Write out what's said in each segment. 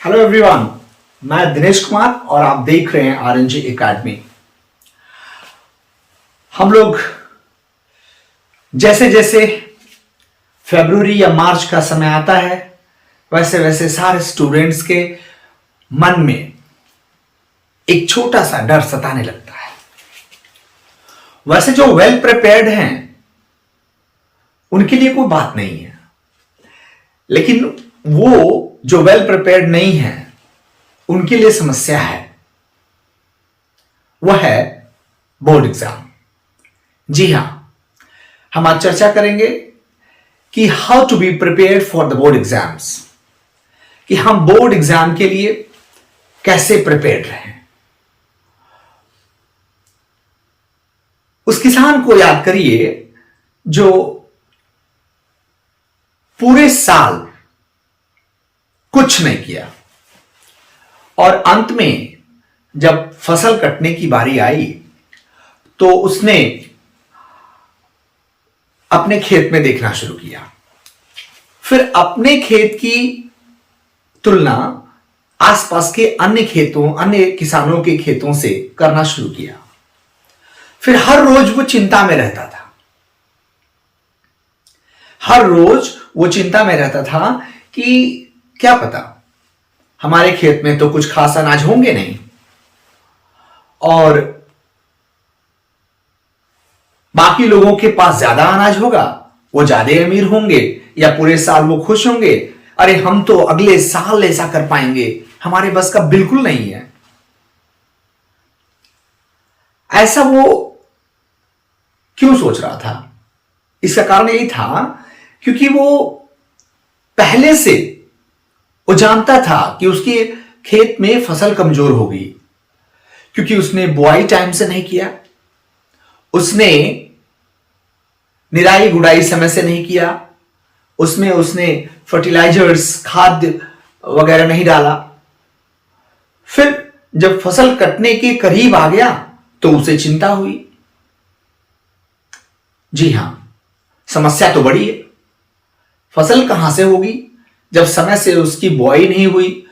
Hello everyone, मैं दिनेश कुमार और आप देख रहे हैं आरएनजी एकेडमी। हम लोग जैसे जैसे फरवरी या मार्च का समय आता है वैसे वैसे सारे स्टूडेंट्स के मन में एक छोटा सा डर सताने लगता है। वैसे जो वेल प्रिपेयर्ड हैं उनके लिए कोई बात नहीं है, लेकिन वो जो वेल प्रिपेयर्ड नहीं है उनके लिए समस्या है। वह है बोर्ड एग्जाम। जी हां, हम आज चर्चा करेंगे कि how to be prepared for the board exams, कि हम बोर्ड एग्जाम के लिए कैसे प्रिपेयर्ड रहें। उस किसान को याद करिए जो पूरे साल कुछ नहीं किया और अंत में जब फसल कटने की बारी आई तो उसने अपने खेत में देखना शुरू किया। फिर अपने खेत की तुलना आसपास के अन्य किसानों के खेतों से करना शुरू किया। फिर हर रोज वो चिंता में रहता था। हर रोज वो चिंता में रहता था कि क्या पता हमारे खेत में तो कुछ खास अनाज होंगे नहीं और बाकी लोगों के पास ज्यादा अनाज होगा, वो ज्यादा अमीर होंगे या पूरे साल वो खुश होंगे। अरे हम तो अगले साल ऐसा कर पाएंगे, हमारे बस का बिल्कुल नहीं है। ऐसा वो क्यों सोच रहा था? इसका कारण यही था क्योंकि वो पहले से वो जानता था कि उसके खेत में फसल कमजोर होगी, क्योंकि उसने बुआई टाइम से नहीं किया, उसने निराई गुड़ाई समय से नहीं किया, उसने फर्टिलाइजर्स खाद वगैरह नहीं डाला। फिर जब फसल कटने के करीब आ गया तो उसे चिंता हुई। जी हां, समस्या तो बड़ी है। फसल कहां से होगी जब समय से उसकी बुआई नहीं हुई,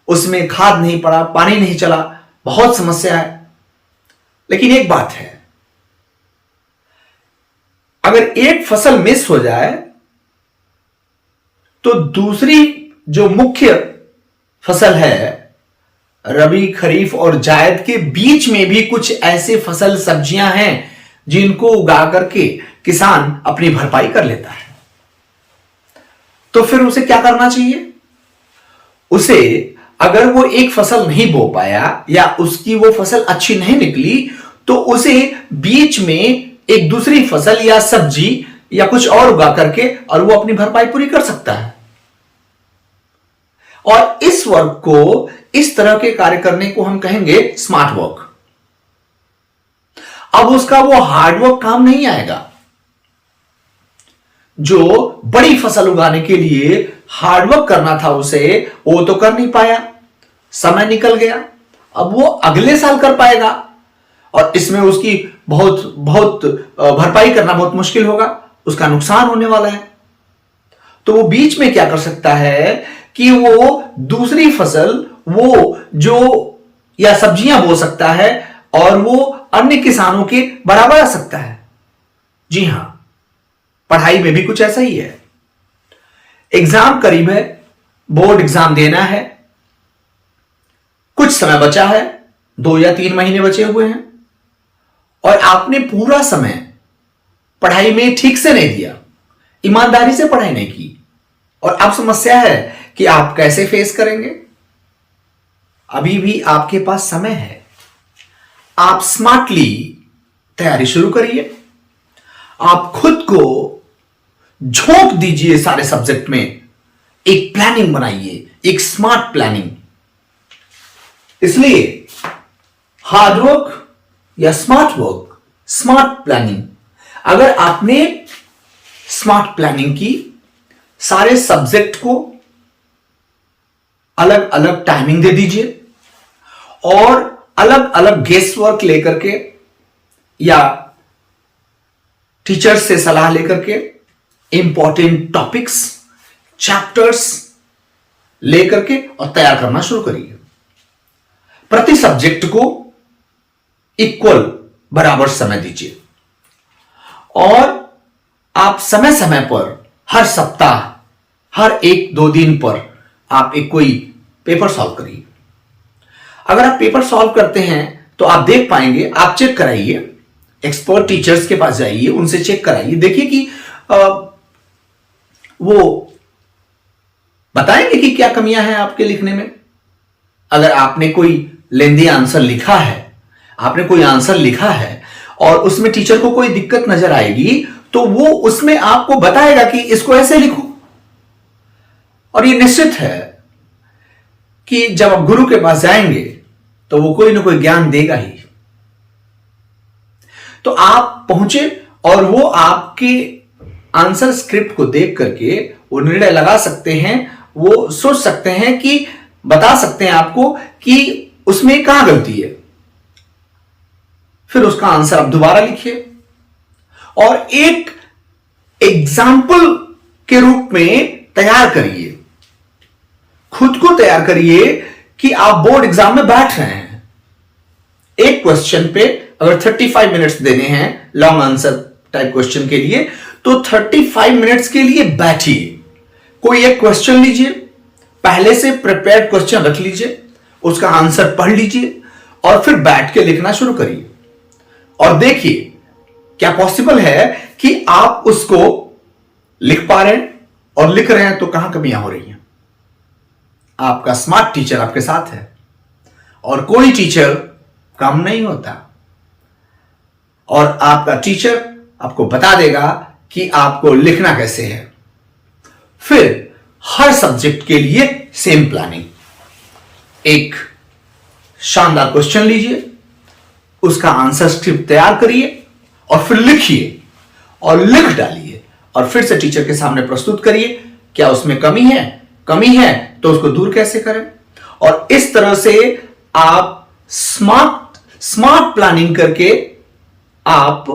उसमें खाद नहीं पड़ा, पानी नहीं चला? बहुत समस्या है। लेकिन एक बात है, अगर एक फसल मिस हो जाए तो दूसरी जो मुख्य फसल है रबी, खरीफ और जायद के बीच में भी कुछ ऐसे फसल सब्जियां हैं जिनको उगा करके किसान अपनी भरपाई कर लेता है। तो फिर उसे क्या करना चाहिए? उसे अगर वो एक फसल नहीं बो पाया या उसकी वो फसल अच्छी नहीं निकली तो उसे बीच में एक दूसरी फसल या सब्जी या कुछ और उगा करके और वो अपनी भरपाई पूरी कर सकता है। और इस वर्क को, इस तरह के कार्य करने को हम कहेंगे स्मार्ट वर्क। अब उसका वो हार्डवर्क काम नहीं आएगा। जो बड़ी फसल उगाने के लिए हार्डवर्क करना था उसे, वो तो कर नहीं पाया, समय निकल गया। अब वो अगले साल कर पाएगा और इसमें उसकी बहुत बहुत भरपाई करना बहुत मुश्किल होगा, उसका नुकसान होने वाला है। तो वो बीच में क्या कर सकता है कि वो दूसरी फसल वो जो या सब्जियां बो सकता है और वो अन्य किसानों के बराबर आ सकता है। जी हां, पढ़ाई में भी कुछ ऐसा ही है। एग्जाम करीब है, बोर्ड एग्जाम देना है, कुछ समय बचा है, 2 या 3 महीने बचे हुए हैं और आपने पूरा समय पढ़ाई में ठीक से नहीं दिया, ईमानदारी से पढ़ाई नहीं की और अब समस्या है कि आप कैसे फेस करेंगे। अभी भी आपके पास समय है, आप स्मार्टली तैयारी शुरू करिए। आप खुद को झोंक दीजिए सारे सब्जेक्ट में, एक प्लानिंग बनाइए, एक स्मार्ट प्लानिंग। इसलिए हार्डवर्क या स्मार्ट वर्क, स्मार्ट प्लानिंग। अगर आपने स्मार्ट प्लानिंग की, सारे सब्जेक्ट को अलग अलग टाइमिंग दे दीजिए और अलग अलग गेस वर्क लेकर के या टीचर से सलाह लेकर के इंपॉर्टेंट टॉपिक्स, चैप्टर्स लेकर के और तैयार करना शुरू करिए। प्रति सब्जेक्ट को इक्वल बराबर समय दीजिए और आप समय समय पर हर सप्ताह, हर 1-2 दिन पर आप एक कोई पेपर सॉल्व करिए। अगर आप पेपर सॉल्व करते हैं तो आप देख पाएंगे, आप चेक कराइए, एक्सपर्ट टीचर्स के पास जाइए, उनसे चेक कराइए, देखिए कि वो बताएंगे कि क्या कमियां हैं आपके लिखने में। अगर आपने कोई लेंदी आंसर लिखा है, आपने कोई आंसर लिखा है और उसमें टीचर को कोई दिक्कत नजर आएगी तो वो उसमें आपको बताएगा कि इसको ऐसे लिखो। और ये निश्चित है कि जब आप गुरु के पास जाएंगे तो वो कोई ना कोई ज्ञान देगा ही। तो आप पहुंचे और वो आपके आंसर स्क्रिप्ट को देख करके वो निर्णय लगा सकते हैं, वो सोच सकते हैं कि बता सकते हैं आपको कि उसमें कहां गलती है। फिर उसका आंसर आप दोबारा लिखिए और एक एग्जाम्पल के रूप में तैयार करिए, खुद को तैयार करिए कि आप बोर्ड एग्जाम में बैठ रहे हैं। एक क्वेश्चन पे अगर 35 मिनट्स देने हैं लॉन्ग आंसर टाइप क्वेश्चन के लिए, तो 35 मिनट्स के लिए बैठिए। कोई एक क्वेश्चन लीजिए, पहले से प्रिपेयर्ड क्वेश्चन रख लीजिए, उसका आंसर पढ़ लीजिए और फिर बैठ के लिखना शुरू करिए और देखिए क्या पॉसिबल है कि आप उसको लिख पा रहे हैं, और लिख रहे हैं तो कहां कमियां हो रही हैं। आपका स्मार्ट टीचर आपके साथ है और कोई टीचर कम नहीं होता, और आपका टीचर आपको बता देगा कि आपको लिखना कैसे है। फिर हर सब्जेक्ट के लिए सेम प्लानिंग। एक शानदार क्वेश्चन लीजिए, उसका आंसर स्क्रिप्ट तैयार करिए और फिर लिखिए और लिख डालिए और फिर से टीचर के सामने प्रस्तुत करिए। क्या उसमें कमी है? कमी है तो उसको दूर कैसे करें। और इस तरह से आप स्मार्ट प्लानिंग करके आप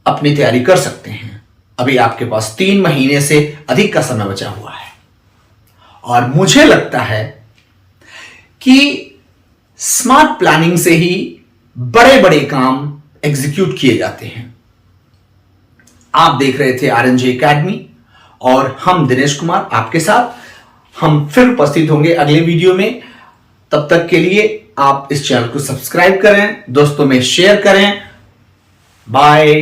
अपनी तैयारी कर सकते हैं। अभी आपके पास 3 महीने से अधिक का समय बचा हुआ है और मुझे लगता है कि स्मार्ट प्लानिंग से ही बड़े बड़े काम एग्जीक्यूट किए जाते हैं। आप देख रहे थे आरएनजे एकेडमी और हम दिनेश कुमार आपके साथ। हम फिर उपस्थित होंगे अगले वीडियो में। तब तक के लिए आप इस चैनल को सब्सक्राइब करें, दोस्तों में शेयर करें। बाय।